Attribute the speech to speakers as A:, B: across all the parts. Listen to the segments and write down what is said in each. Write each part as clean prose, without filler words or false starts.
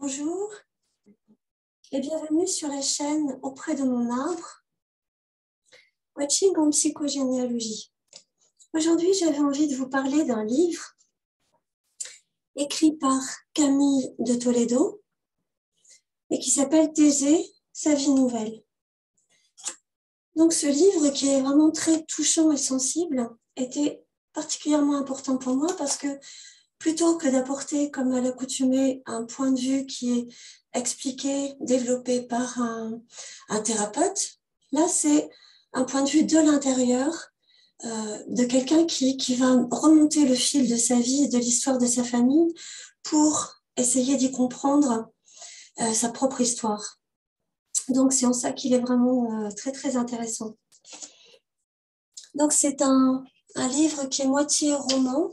A: Bonjour et bienvenue sur la chaîne Auprès de mon arbre, Coaching en psychogénéalogie. Aujourd'hui, j'avais envie de vous parler d'un livre écrit par Camille de Toledo et qui s'appelle Thésée, sa vie nouvelle. Donc ce livre, qui est vraiment très touchant et sensible, était particulièrement important pour moi parce que plutôt que d'apporter, comme à l'accoutumée, un point de vue qui est expliqué, développé par un thérapeute, là c'est un point de vue de l'intérieur, de quelqu'un qui va remonter le fil de sa vie et de l'histoire de sa famille pour essayer d'y comprendre sa propre histoire. Donc c'est en ça qu'il est vraiment très très intéressant. Donc c'est un livre qui est moitié roman,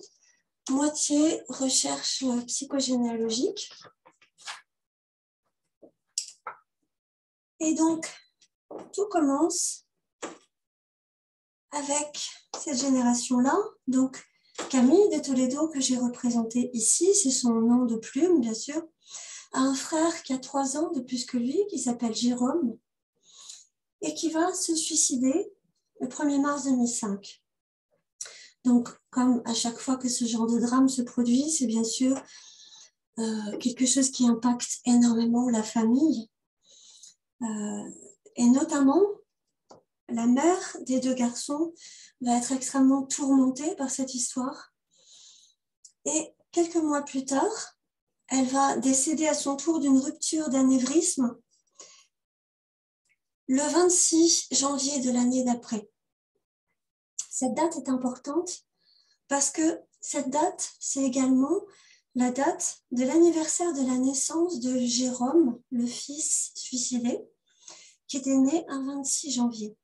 A: moitié recherche psychogénéalogique. Et donc, tout commence avec cette génération-là. Donc, Camille de Toledo, que j'ai représenté ici, c'est son nom de plume, bien sûr, a un frère qui a 3 ans de plus que lui, qui s'appelle Jérôme, et qui va se suicider le 1er mars 2005. Donc, comme à chaque fois que ce genre de drame se produit, c'est bien sûr quelque chose qui impacte énormément la famille, et notamment la mère des 2 garçons va être extrêmement tourmentée par cette histoire. Et quelques mois plus tard, elle va décéder à son tour d'une rupture d'anévrisme le 26 janvier de l'année d'après. Cette date est importante parce que cette date, c'est également la date de l'anniversaire de la naissance de Jérôme, le fils suicidé, qui était né un 26 janvier.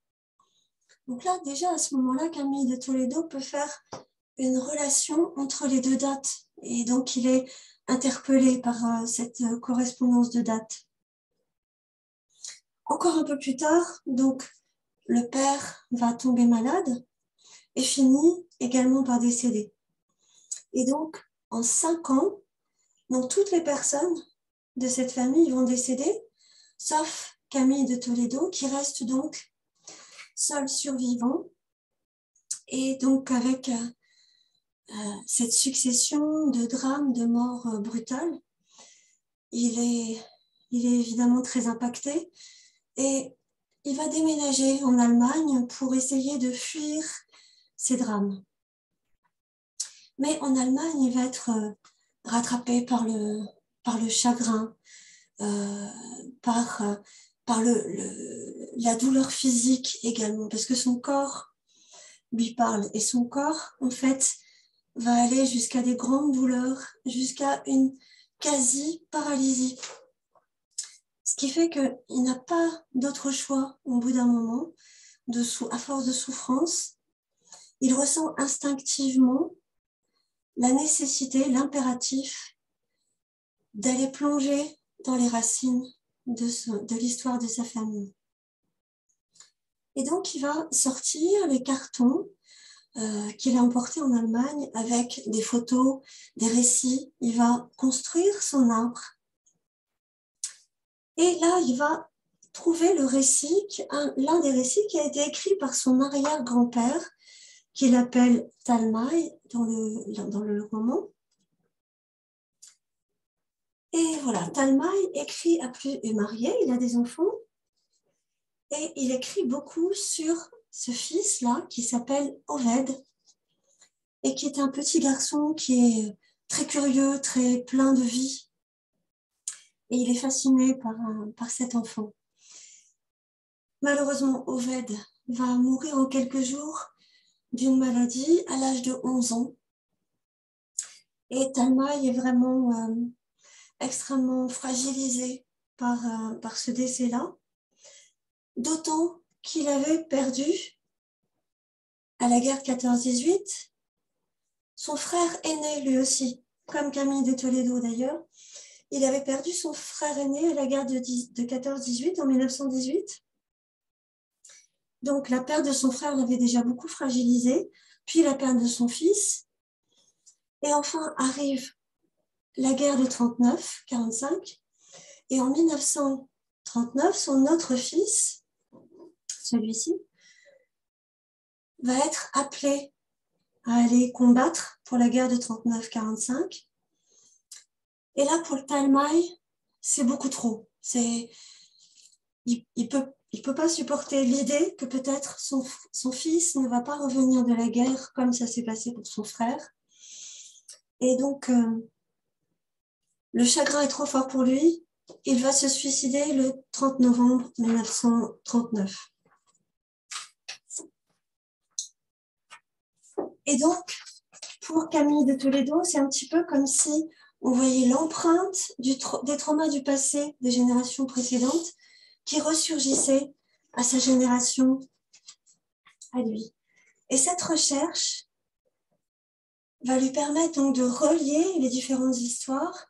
A: Donc là, déjà à ce moment-là, Camille de Toledo peut faire une relation entre les 2 dates. Et donc, il est interpellé par cette correspondance de dates. Encore un peu plus tard, donc, le père va tomber malade et finit également par décéder. Et donc, en 5 ans, donc, toutes les personnes de cette famille vont décéder, sauf Camille de Toledo, qui reste donc seul survivant. Et donc, avec cette succession de drames, de morts brutales, il est évidemment très impacté et il va déménager en Allemagne pour essayer de fuir ces drames. Mais en Allemagne, il va être rattrapé par le chagrin, par la douleur physique également, parce que son corps lui parle. Et son corps, en fait, va aller jusqu'à des grandes douleurs, jusqu'à une quasi-paralysie. Ce qui fait qu'il n'a pas d'autre choix au bout d'un moment, à force de souffrance. Il ressent instinctivement la nécessité, l'impératif d'aller plonger dans les racines de l'histoire de sa famille. Et donc, il va sortir les cartons qu'il a emportés en Allemagne avec des photos, des récits. Il va construire son arbre. Et là, il va trouver le récit, l'un des récits qui a été écrit par son arrière-grand-père, qu'il appelle Talmaï dans le roman. Et voilà, Talmaï est marié, il a des enfants, et il écrit beaucoup sur ce fils-là qui s'appelle Oved, et qui est un petit garçon qui est très curieux, très plein de vie. Et il est fasciné par cet enfant. Malheureusement, Oved va mourir en quelques jours d'une maladie à l'âge de 11 ans. Et Talmaï est vraiment extrêmement fragilisé par ce décès-là, d'autant qu'il avait perdu, à la guerre 14-18, son frère aîné lui aussi, comme Camille de Toledo d'ailleurs. Il avait perdu son frère aîné à la guerre de 14-18 en 1918. Donc la perte de son frère l'avait déjà beaucoup fragilisé, puis la perte de son fils. Et enfin arrive la guerre de 39-45, Et en 1939, son autre fils, celui-ci, va être appelé à aller combattre pour la guerre de 39-45. Et là, pour le Talmaï, c'est beaucoup trop. Il peut pas supporter l'idée que peut-être son fils ne va pas revenir de la guerre comme ça s'est passé pour son frère. Et donc, le chagrin est trop fort pour lui. Il va se suicider le 30 novembre 1939. Et donc, pour Camille de Toledo, c'est un petit peu comme si on voyait l'empreinte des traumas du passé des générations précédentes qui ressurgissait à sa génération, à lui. Et cette recherche va lui permettre donc de relier les différentes histoires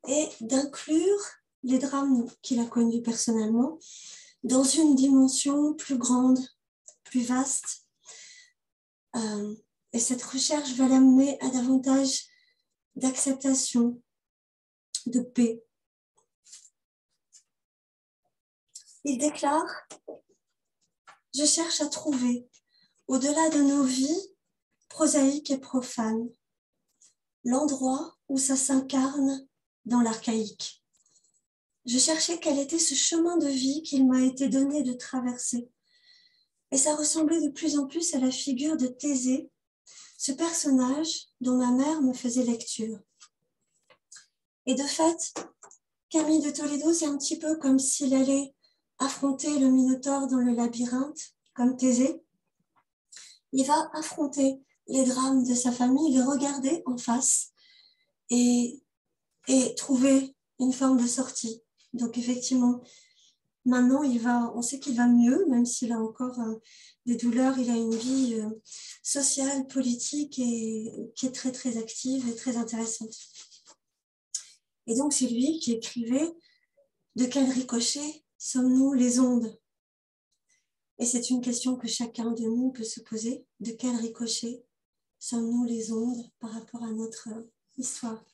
A: et d'inclure les drames qu'il a connus personnellement dans une dimension plus grande, plus vaste. Et cette recherche va l'amener à davantage d'acceptation, de paix. Il déclare « Je cherche à trouver, au-delà de nos vies prosaïques et profanes, l'endroit où ça s'incarne dans l'archaïque. Je cherchais quel était ce chemin de vie qu'il m'a été donné de traverser. Et ça ressemblait de plus en plus à la figure de Thésée, ce personnage dont ma mère me faisait lecture. Et de fait, Camille de Toledo, c'est un petit peu comme s'il allait affronter le Minotaure dans le labyrinthe, comme Thésée. Il va affronter les drames de sa famille, les regarder en face et trouver une forme de sortie. Donc effectivement, maintenant, on sait qu'il va mieux, même s'il a encore des douleurs. Il a une vie sociale, politique et qui est très, très active et très intéressante. Et donc, c'est lui qui écrivait « De quel ricochet sommes-nous les ondes ?» Et c'est une question que chacun de nous peut se poser. De quel ricochet sommes-nous les ondes par rapport à notre histoire?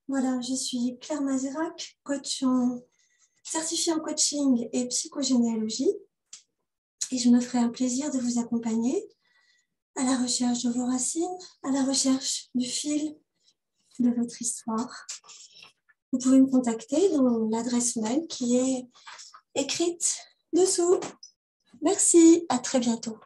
A: Voilà, je suis Claire Mazerac, coach certifiée en coaching et psychogénéalogie. Et je me ferai un plaisir de vous accompagner à la recherche de vos racines, à la recherche du fil de votre histoire. Vous pouvez me contacter dans l'adresse mail qui est écrite dessous. Merci, à très bientôt.